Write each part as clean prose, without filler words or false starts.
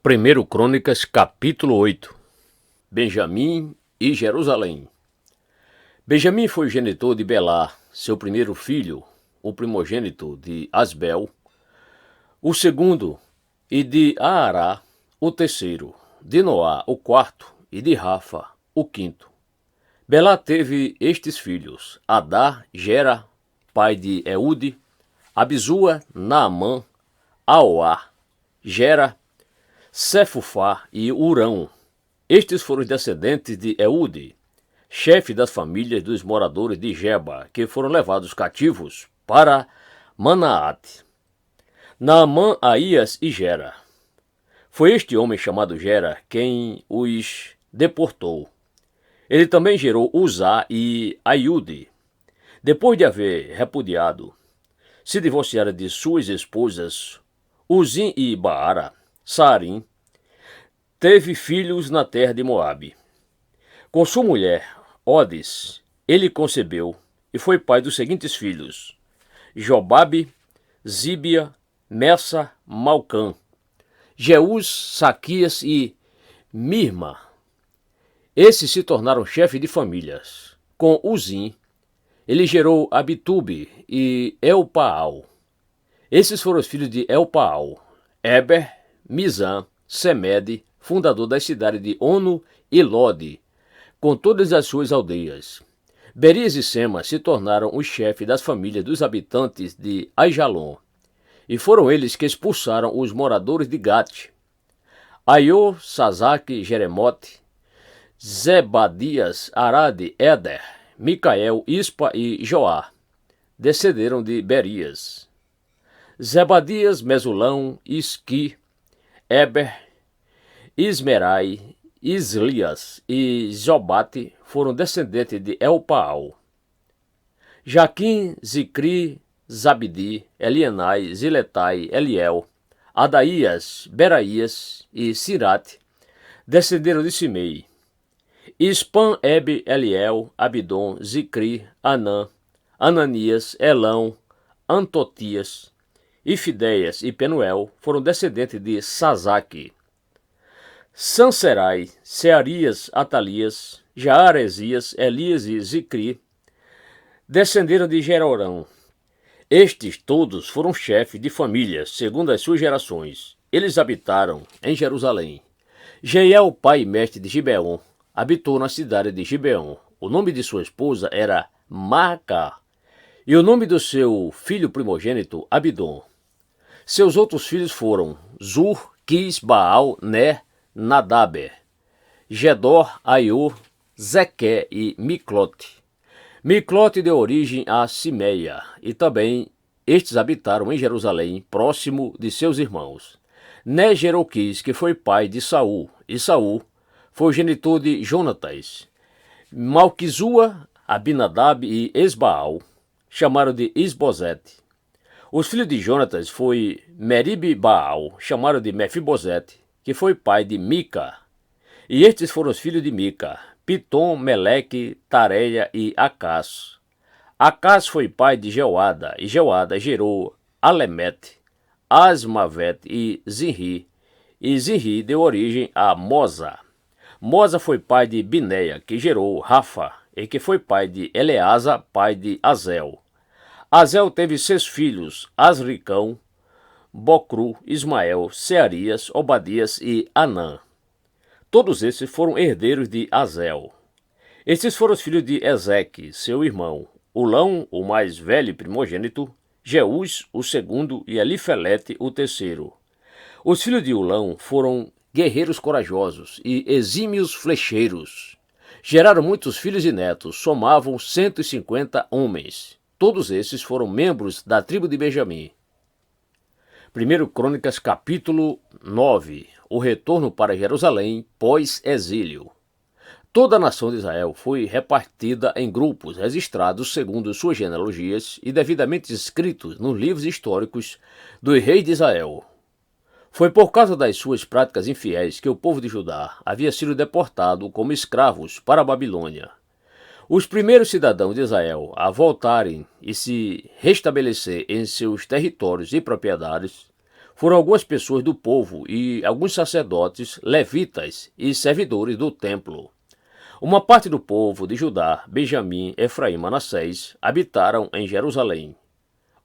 1 Crônicas, capítulo 8. Benjamim e Jerusalém. Benjamim foi o genitor de Belá, seu primeiro filho, o primogênito de Asbel, o segundo, e de Aará, o terceiro, de Noá, o quarto, e de Rafa, o quinto. Belá teve estes filhos: Adá, Gera, pai de Eude, Abisua, Naamã, Aoá, Gera, Sefufá e Urão. Estes foram os descendentes de Eude, chefe das famílias dos moradores de Geba, que foram levados cativos para Manaate. Naamã, Aías e Gera. Foi este homem chamado Gera quem os deportou. Ele também gerou Uzá e Aiude. Depois de haver repudiado, se divorciaram de suas esposas Uzim e Baara, Saarim, teve filhos na terra de Moabe. Com sua mulher, Odes, ele concebeu e foi pai dos seguintes filhos: Jobabe, Zíbia, Messa, Malcã, Jeús, Saquias e Mirma. Esses se tornaram chefes de famílias. Com Uzim, ele gerou Abitube e Elpaal. Esses foram os filhos de Elpaal: Eber, Mizam, Semede, fundador das cidades de Ono e Lode, com todas as suas aldeias. Berias e Sema se tornaram os chefes das famílias dos habitantes de Aijalon, e foram eles que expulsaram os moradores de Gate. Aiô, Sazaque, Jeremote, Zebadias, Arade, Éder, Micael, Ispa e Joá descenderam de Berias. Zebadias, Mesulão, Isqui, Eber, Ismerai, Islias e Jobate foram descendentes de Elpaal. Jaquim, Zicri, Zabdi, Elienai, Ziletai, Eliel, Adaías, Beraías e Sirate descenderam de Simei. Ispan, Ebe, Eliel, Abidom, Zicri, Anã, Ananias, Elão, Antotias, Ifideias e Penuel foram descendentes de Sazaque. Sanserai, Searias, Atalias, Jaaresias, Elias e Zicri descenderam de Gerorão. Estes todos foram chefes de famílias, segundo as suas gerações. Eles habitaram em Jerusalém. Jeiel, pai e mestre de Gibeon, habitou na cidade de Gibeon. O nome de sua esposa era Maacá, e o nome do seu filho primogênito, Abidom. Seus outros filhos foram Zur, Quis, Baal, Ner, Nadaber, Gedor, Aiô, Zequé e Miclote. Miclote deu origem a Simeia, e também estes habitaram em Jerusalém, próximo de seus irmãos. Ner gerou Quis, que foi pai de Saul, e Saul foi o genitor de Jonatas. Malquizua, Abinadab e Esbaal chamaram de Isbosete. Os filhos de Jonatas foi Meribe Baal, chamaram de Mefibosete, que foi pai de Mica. E estes foram os filhos de Mica: Pitom, Meleque, Tareia e Acás. Acás foi pai de Jeoada, e Jeoada gerou Alemete, Asmavete e Zinri deu origem a Moza. Moza foi pai de Bineia, que gerou Rafa, e que foi pai de Eleasa, pai de Azel. Azel teve 6 filhos: Asricão, Bocru, Ismael, Searias, Obadias e Anã. Todos esses foram herdeiros de Azel. Estes foram os filhos de Ezeque, seu irmão: Ulão, o mais velho e primogênito, Jeús, o segundo, e Elifelete, o terceiro. Os filhos de Ulão foram guerreiros corajosos e exímios flecheiros. Geraram muitos filhos e netos, somavam 150 homens. Todos esses foram membros da tribo de Benjamim. 1 Crônicas, capítulo 9. O retorno para Jerusalém pós-exílio. Toda a nação de Israel foi repartida em grupos registrados segundo suas genealogias e devidamente inscritos nos livros históricos dos reis de Israel. Foi por causa das suas práticas infiéis que o povo de Judá havia sido deportado como escravos para a Babilônia. Os primeiros cidadãos de Israel a voltarem e se restabelecer em seus territórios e propriedades foram algumas pessoas do povo e alguns sacerdotes, levitas e servidores do templo. Uma parte do povo de Judá, Benjamim, Efraim e Manassés habitaram em Jerusalém.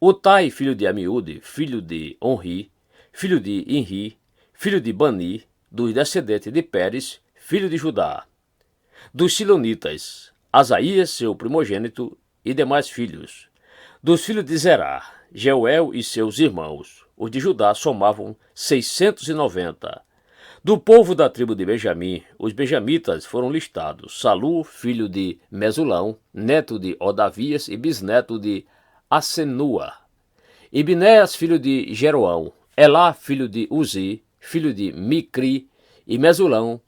Utai, filho de Amiúde, filho de Onri, filho de Inri, filho de Bani, dos descendentes de Pérez, filho de Judá. Dos Silonitas, Asaías, seu primogênito, e demais filhos. Dos filhos de Zerá, Jeuel e seus irmãos. Os de Judá somavam 690. Do povo da tribo de Benjamim, os benjamitas foram listados: Salu, filho de Mesulão, neto de Odavias e bisneto de Asenua. Ibnéas, filho de Jeroão, Elá, filho de Uzi, filho de Micri, e Mesulão,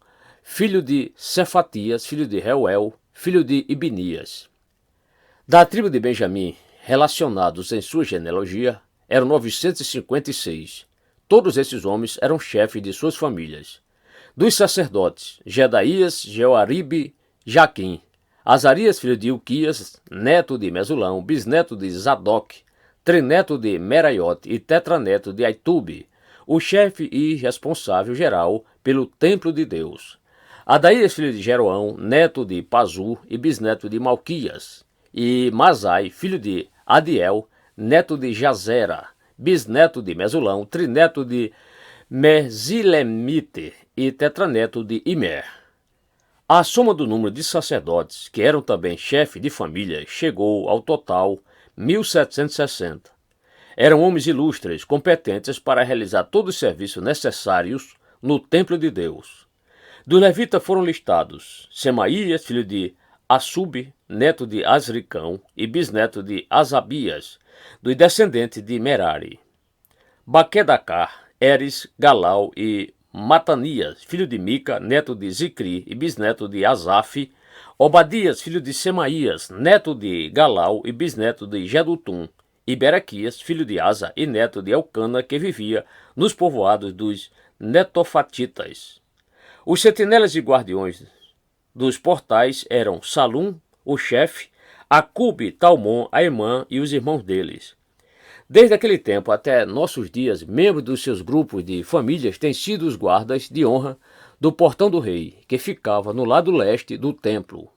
filho de Cefatias, filho de Reuel, filho de Ibnias. Da tribo de Benjamim, relacionados em sua genealogia, eram 956. Todos esses homens eram chefes de suas famílias. Dos sacerdotes, Jedaías, Jeoaribe, Jaquim, Azarias, filho de Ilquias, neto de Mesulão, bisneto de Zadok, trineto de Meraiote e tetraneto de Aitube, o chefe e responsável geral pelo templo de Deus. Adaías, filho de Jeroão, neto de Pazu e bisneto de Malquias, e Masai, filho de Adiel, neto de Jazera, bisneto de Mesulão, trineto de Mesilemite e tetraneto de Imer. A soma do número de sacerdotes, que eram também chefe de família, chegou ao total 1760. Eram homens ilustres, competentes para realizar todos os serviços necessários no templo de Deus. Dos levitas foram listados Semaías, filho de Assub, neto de Azricão e bisneto de Asabias, dos descendentes de Merari. Baquedacar, Eres, Galau e Matanias, filho de Mica, neto de Zicri e bisneto de Asaf. Obadias, filho de Semaías, neto de Galau e bisneto de Jedutum. E Berequias, filho de Asa e neto de Elcana, que vivia nos povoados dos Netofatitas. Os sentinelas e guardiões dos portais eram Salum, o chefe, Acube, Talmon, Aimã e os irmãos deles. Desde aquele tempo até nossos dias, membros dos seus grupos de famílias têm sido os guardas de honra do portão do rei, que ficava no lado leste do templo.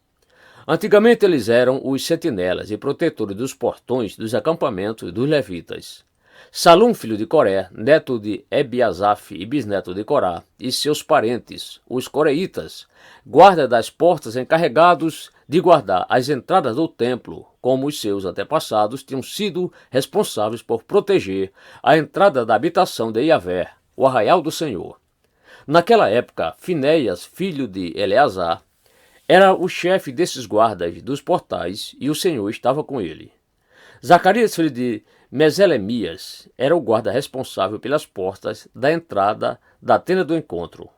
Antigamente eles eram os sentinelas e protetores dos portões dos acampamentos dos levitas. Salum, filho de Coré, neto de Ebiasaf e bisneto de Corá, e seus parentes, os coreitas, guarda das portas encarregados de guardar as entradas do templo, como os seus antepassados tinham sido responsáveis por proteger a entrada da habitação de Iavé, o arraial do Senhor. Naquela época, Finéias, filho de Eleazar, era o chefe desses guardas dos portais e o Senhor estava com ele. Zacarias, filho de Meselemias, era o guarda responsável pelas portas da entrada da tenda do encontro.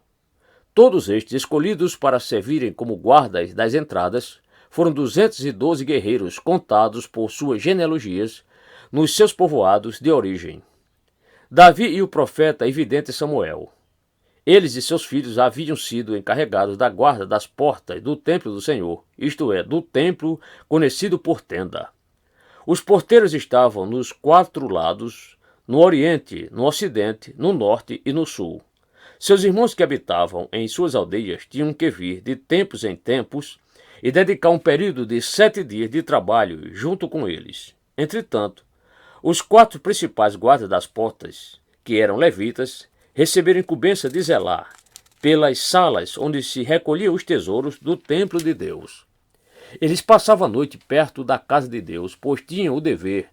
Todos estes, escolhidos para servirem como guardas das entradas, foram 212 guerreiros contados por suas genealogias nos seus povoados de origem. Davi e o profeta e vidente Samuel. Eles e seus filhos haviam sido encarregados da guarda das portas do templo do Senhor, isto é, do templo conhecido por tenda. Os porteiros estavam nos 4 lados, no oriente, no ocidente, no norte e no sul. Seus irmãos que habitavam em suas aldeias tinham que vir de tempos em tempos e dedicar um período de 7 dias de trabalho junto com eles. Entretanto, os 4 principais guardas das portas, que eram levitas, receberam incumbência de zelar pelas salas onde se recolhiam os tesouros do templo de Deus. Eles passavam a noite perto da casa de Deus, pois tinham o dever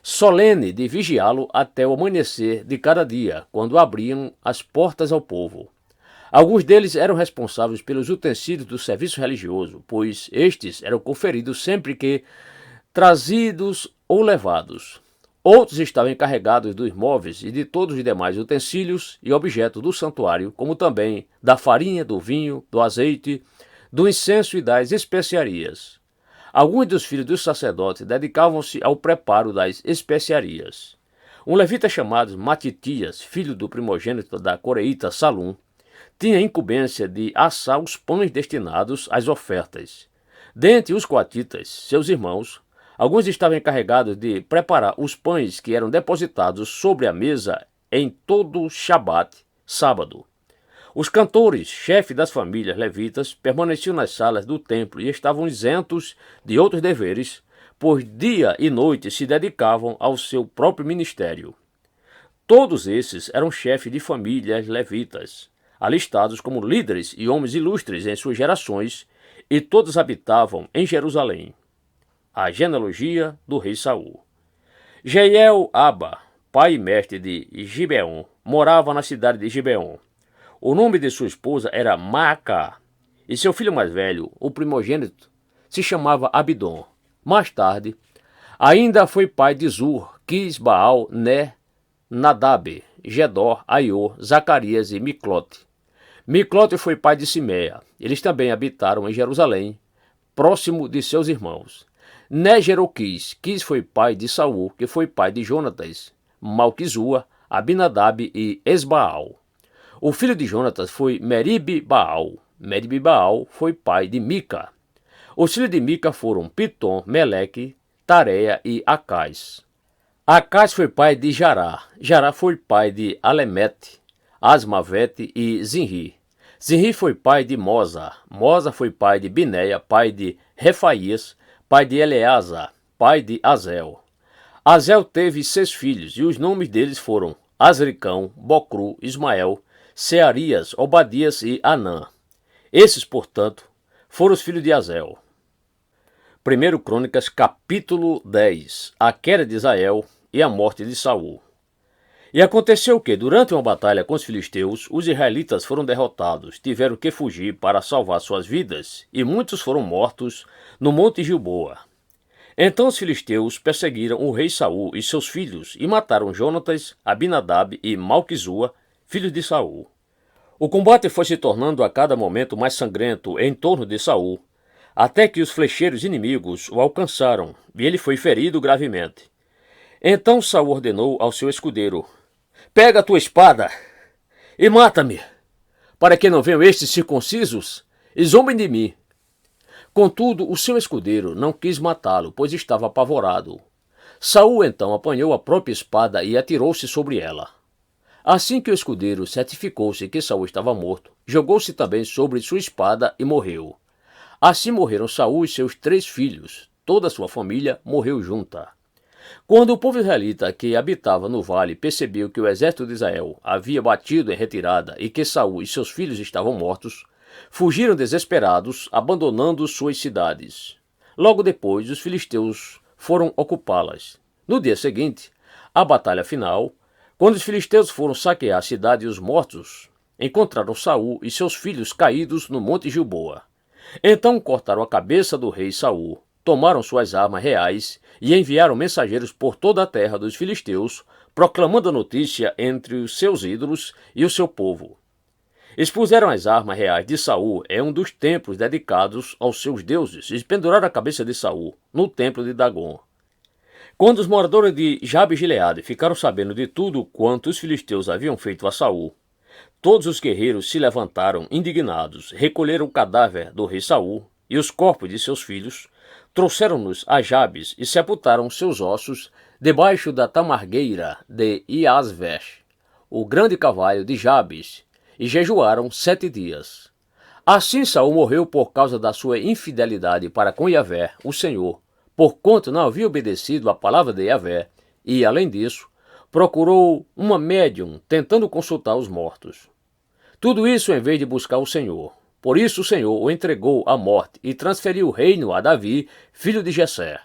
solene de vigiá-lo até o amanhecer de cada dia, quando abriam as portas ao povo. Alguns deles eram responsáveis pelos utensílios do serviço religioso, pois estes eram conferidos sempre que trazidos ou levados. Outros estavam encarregados dos móveis e de todos os demais utensílios e objetos do santuário, como também da farinha, do vinho, do azeite, do incenso e das especiarias. Alguns dos filhos dos sacerdotes dedicavam-se ao preparo das especiarias. Um levita chamado Matitias, filho do primogênito da coreíta Salum, tinha incumbência de assar os pães destinados às ofertas. Dentre os coatitas, seus irmãos, alguns estavam encarregados de preparar os pães que eram depositados sobre a mesa em todo Shabat, sábado. Os cantores, chefe das famílias levitas, permaneciam nas salas do templo e estavam isentos de outros deveres, pois dia e noite se dedicavam ao seu próprio ministério. Todos esses eram chefes de famílias levitas, alistados como líderes e homens ilustres em suas gerações, e todos habitavam em Jerusalém. A genealogia do rei Saul. Jeiel Aba, pai e mestre de Gibeon, morava na cidade de Gibeon. O nome de sua esposa era Maacá, e seu filho mais velho, o primogênito, se chamava Abidom. Mais tarde, ainda foi pai de Zur, Quis, Baal, Né, Nadab, Gedor, Aiô, Zacarias e Miclote. Miclote foi pai de Simeia. Eles também habitaram em Jerusalém, próximo de seus irmãos. Né gerou Quis. Quis foi pai de Saul, que foi pai de Jonatas, Malquizua, Abinadab e Esbaal. O filho de Jonatas foi Merib-Baal. Merib-Baal foi pai de Mica. Os filhos de Mica foram Pitom, Meleque, Tareia e Acais. Acais foi pai de Jará. Jará foi pai de Alemete, Asmavete e Zinri. Zinri foi pai de Moza. Moza foi pai de Binéia, pai de Refaías, pai de Eleazar, pai de Azel. Azel teve 6 filhos, e os nomes deles foram Azricão, Bocru, Ismael, Searias, Obadias e Anã. Esses, portanto, foram os filhos de Azel. 1 Crônicas, capítulo 10. A queda de Israel e a morte de Saul. E aconteceu que, durante uma batalha com os filisteus, os israelitas foram derrotados, tiveram que fugir para salvar suas vidas, e muitos foram mortos no monte Gilboa. Então os filisteus perseguiram o rei Saul e seus filhos, e mataram Jonatas, Abinadab e Malquizua, filhos de Saul. O combate foi se tornando a cada momento mais sangrento em torno de Saul, até que os flecheiros inimigos o alcançaram, e ele foi ferido gravemente. Então Saul ordenou ao seu escudeiro: pega a tua espada e mata-me, para que não venham estes circuncisos e zombem de mim. Contudo, o seu escudeiro não quis matá-lo, pois estava apavorado. Saul então apanhou a própria espada e atirou-se sobre ela. Assim que o escudeiro certificou-se que Saul estava morto, jogou-se também sobre sua espada e morreu. Assim morreram Saul e seus 3 filhos. Toda a sua família morreu junta. Quando o povo israelita que habitava no vale percebeu que o exército de Israel havia batido em retirada e que Saul e seus filhos estavam mortos, fugiram desesperados, abandonando suas cidades. Logo depois, os filisteus foram ocupá-las. No dia seguinte, a batalha final, quando os filisteus foram saquear a cidade e os mortos, encontraram Saul e seus filhos caídos no monte Gilboa. Então cortaram a cabeça do rei Saul, tomaram suas armas reais e enviaram mensageiros por toda a terra dos filisteus, proclamando a notícia entre os seus ídolos e o seu povo. Expuseram as armas reais de Saul em um dos templos dedicados aos seus deuses e penduraram a cabeça de Saul no templo de Dagom. Quando os moradores de Jabe-Gileade ficaram sabendo de tudo quanto os filisteus haviam feito a Saul, todos os guerreiros se levantaram indignados, recolheram o cadáver do rei Saul e os corpos de seus filhos, trouxeram-nos a Jabes e sepultaram seus ossos debaixo da tamargueira de Iasvesh, o grande cavalo de Jabes, e jejuaram 7 dias. Assim Saul morreu por causa da sua infidelidade para com Yahvé, o Senhor, porquanto não havia obedecido à palavra de Yahvé, e, além disso, procurou uma médium tentando consultar os mortos. Tudo isso em vez de buscar o Senhor. Por isso o Senhor o entregou à morte e transferiu o reino a Davi, filho de Jessé.